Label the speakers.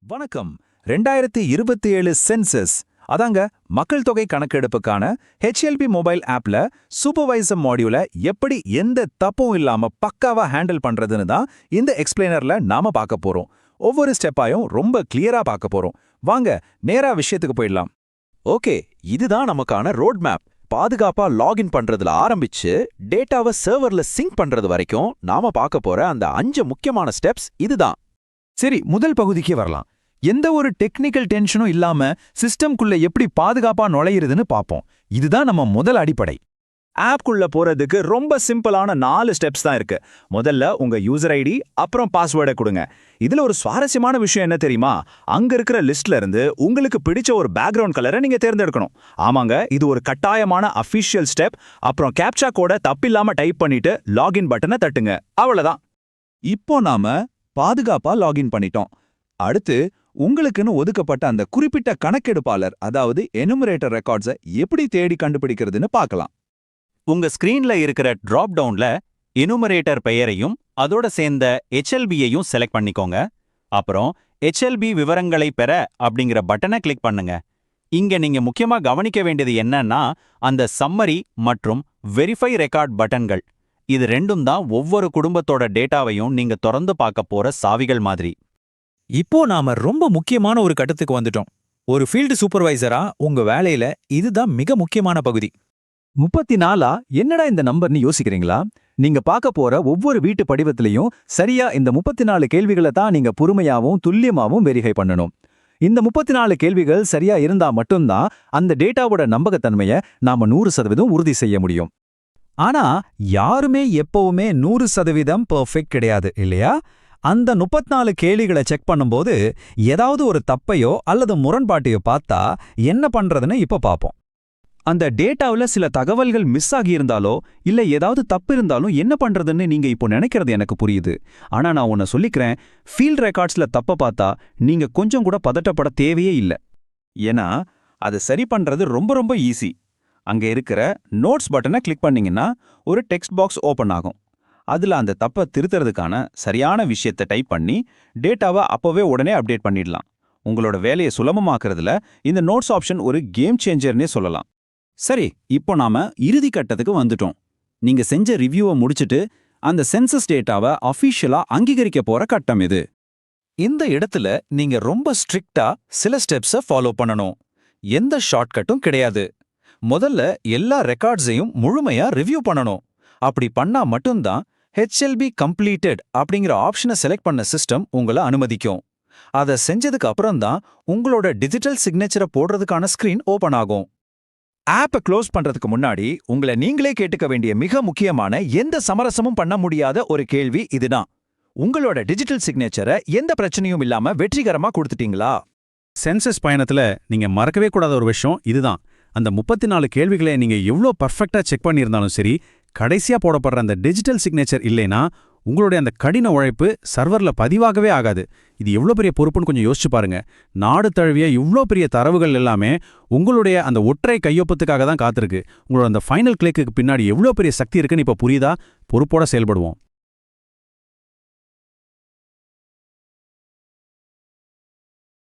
Speaker 1: வணக்கம். 2027 சென்சஸ் அதாங்க மக்கள் தொகை கணக்கெடுப்புக்கான HLB மொபைல் ஆப்ல சூப்பர்வைசர் மாடியூல எப்படி எந்த தப்பும் இல்லாம பக்காவா ஹேண்டில் பண்றதுன்னு தான் இந்த எக்ஸ்பிளைனர்ல நாம பார்க்க போறோம். ஒவ்வொரு ஸ்டெப்பாயும் ரொம்ப கிளியரா பார்க்க போறோம். வாங்க நேரா விஷயத்துக்கு போயிடலாம். ஓகே, இதுதான் நமக்கான ரோட் மேப். பாதுகாப்பா லாகின் பண்றதுல ஆரம்பிச்சு டேட்டாவை சர்வர்ல சிங்க் பண்றது வரைக்கும் நாம பார்க்க போற அந்த 5 முக்கியமான ஸ்டெப்ஸ் இதுதான்.
Speaker 2: சரி, முதல் பகுதிக்கு வரலாம். எந்த ஒரு டெக்னிக்கல் டென்ஷனும் இல்லாம சிஸ்டம்குள்ள எப்படி பாதுகாப்பா நுழையிறதுன்னு பாப்போம். இதுதான் நம்ம முதல் அடிப்படை.
Speaker 1: ஆப்குள்ள போறதுக்கு ரொம்ப சிம்பிளான 4 ஸ்டெப்ஸ் தான் இருக்கு. முதல்ல உங்க யூசர் ஐடி அப்புறம் பாஸ்வேர்டை கொடுங்க. இதுல ஒரு சுவாரஸ்யமான விஷயம் என்ன தெரியுமா? அங்க இருக்கிற லிஸ்ட்ல இருந்து உங்களுக்கு பிடிச்ச ஒரு பேக்ரவுண்ட் கலரை நீங்க தேர்ந்தெடுக்கணும். ஆமாங்க, இது ஒரு கட்டாயமான அஃபிஷியல் ஸ்டெப். அப்புறம் கேப்சா கோட தப்பில்லாம டைப் பண்ணிட்டு லாகின் பட்டனை தட்டுங்க. அவ்வளவுதான். இப்போ நாம பாதுகாப்பா லாகின் பண்ணிட்டோம். அடுத்து உங்களுக்குன்னு ஒதுக்கப்பட்ட அந்த குறிப்பிட்ட கணக்கெடுப்பாளர், அதாவது எனுமரேட்டர் ரெக்கார்ட்ஸை எப்படி தேடி கண்டுபிடிக்கிறதுன்னு பார்க்கலாம்.
Speaker 3: உங்க ஸ்கிரீன்ல இருக்கிற டிராப் டவுன்ல எனுமரேட்டர் பெயரையும் அதோட சேர்ந்த HLBயையும் செலக்ட் பண்ணிக்கோங்க. அப்புறம் HLB விவரங்களை பெற அப்படிங்கிற பட்டனை கிளிக் பண்ணுங்க. இங்க நீங்க முக்கியமா கவனிக்க வேண்டியது என்னன்னா, அந்த சம்மரி மற்றும் வெரிஃபை ரெக்கார்ட் பட்டன்கள். இது ரெண்டும் தான் ஒவ்வொரு குடும்பத்தோட டேட்டாவையும் நீங்க திறந்து பார்க்க போற சாவிகள் மாதிரி.
Speaker 2: இப்போ நாம ரொம்ப முக்கியமான ஒரு கட்டத்துக்கு வந்துட்டோம். ஒரு ஃபீல்டு சூப்பர்வைசரா உங்க வேலையில இதுதான் மிக முக்கியமான பகுதி. 34 என்னடா இந்த நம்பர்னு யோசிக்கிறீங்களா? நீங்க பார்க்க போற ஒவ்வொரு வீட்டு படிவத்திலையும் சரியா இந்த 34 கேள்விகளை தான் நீங்க பொறுமையாவும் துல்லியமாவும் வெரிஃபை பண்ணணும். இந்த 34 கேள்விகள் சரியா இருந்தா மட்டும்தான் அந்த டேட்டாவோட நம்பகத்தன்மையை நாம 100% உறுதி செய்ய முடியும். ஆனா யாருமே எப்பவுமே 100% பெர்ஃபெக்ட் கிடையாது இல்லையா? அந்த 34 கேள்விகளை செக் பண்ணும்போது ஏதாவது ஒரு தப்பையோ அல்லது முரண்பாட்டையோ பார்த்தா என்ன பண்றதுன்னு இப்ப பாப்போம்.
Speaker 1: அந்த டேட்டாவுல சில தகவல்கள் மிஸ் ஆகியிருந்தாலோ இல்ல ஏதாவது தப்பு இருந்தாலும் என்ன பண்றதுன்னு நீங்க இப்போ நினைக்கிறது எனக்கு புரியுது. ஆனா நான் உன்னை சொல்லிக்கிறேன், ஃபீல்ட் ரெக்கார்ட்ஸ்ல தப்ப பார்த்தா நீங்க கொஞ்சம் கூட பதட்டப்பட தேவையே இல்லை. ஏன்னா அதை சரி பண்றது ரொம்ப ரொம்ப ஈஸி. அங்க இருக்கிற நோட்ஸ் பட்டனை கிளிக் பண்ணீங்கன்னா ஒரு டெக்ஸ்ட் பாக்ஸ் ஓபன் ஆகும். அதுல அந்த தப்பை திருத்துறதுக்கான சரியான விஷயத்தை டைப் பண்ணி டேட்டாவை அப்பவே உடனே அப்டேட் பண்ணிடலாம். உங்களோட வேலையை சுலபமாக்குறதுல இந்த நோட்ஸ் ஆப்ஷன் ஒரு கேம் சேஞ்சர்னே சொல்லலாம். சரி, இப்போ நாம இறுதி கட்டத்துக்கு வந்துட்டோம். நீங்க செஞ்ச ரிவ்யூவை முடிச்சிட்டு அந்த சென்சஸ் டேட்டாவை அஃபிஷியலா அங்கீகரிக்க போற கட்டம் இது. இந்த இடத்துல நீங்க ரொம்ப ஸ்ட்ரிக்டா சில ஸ்டெப்ஸை ஃபாலோ பண்ணணும். எந்த ஷார்ட்கட்டும் கிடையாது. முதல்ல எல்லா ரெக்கார்ட்ஸையும் முழுமையா ரிவ்யூ பண்ணணும். அப்படி பண்ணா மட்டும்தான் HLB கம்ப்ளீட்டட் அப்படிங்கிற ஆப்ஷனை செலக்ட் பண்ண சிஸ்டம் உங்களை அனுமதிக்கும். அதை செஞ்சதுக்கு அப்புறம்தான் உங்களோட டிஜிட்டல் சிக்னேச்சரை போடுறதுக்கான ஸ்கிரீன் ஓபன் ஆகும். ஆப்பை க்ளோஸ் பண்றதுக்கு முன்னாடி உங்களை நீங்களே கேட்டுக்க வேண்டிய மிக முக்கியமான, எந்த சமரசமும் பண்ண முடியாத ஒரு கேள்வி இதுதான். உங்களோட டிஜிட்டல் சிக்னேச்சரை எந்த பிரச்சனையும் இல்லாம வெற்றிகரமா கொடுத்துட்டீங்களா?
Speaker 4: சென்சஸ் பயணத்துல நீங்க மறக்கவே கூடாத ஒரு விஷயம் இதுதான். அந்த 34 கேள்விகளை நீங்க எவ்வளோ பர்ஃபெக்டா செக் பண்ணியிருந்தாலும் சரி, கடைசியா போடப்படுற அந்த டிஜிட்டல் சிக்னேச்சர் இல்லைனா உங்களுடைய அந்த கடின உழைப்பு சர்வர்ல பதிவாகவே ஆகாது. இது எவ்வளோ பெரிய பொறுப்புன்னு கொஞ்சம் யோசிச்சு பாருங்க. நாடு தழுவிய இவ்வளோ பெரிய தரவுகள் எல்லாமே உங்களுடைய அந்த ஒற்றை கையொப்பத்துக்காக தான் காத்திருக்கு. உங்களோட அந்த ஃபைனல் கிளிக்கு பின்னாடி எவ்வளோ பெரிய சக்தி இருக்குன்னு இப்ப புரியுதா? பொறுப்போட செயல்படுவோம்.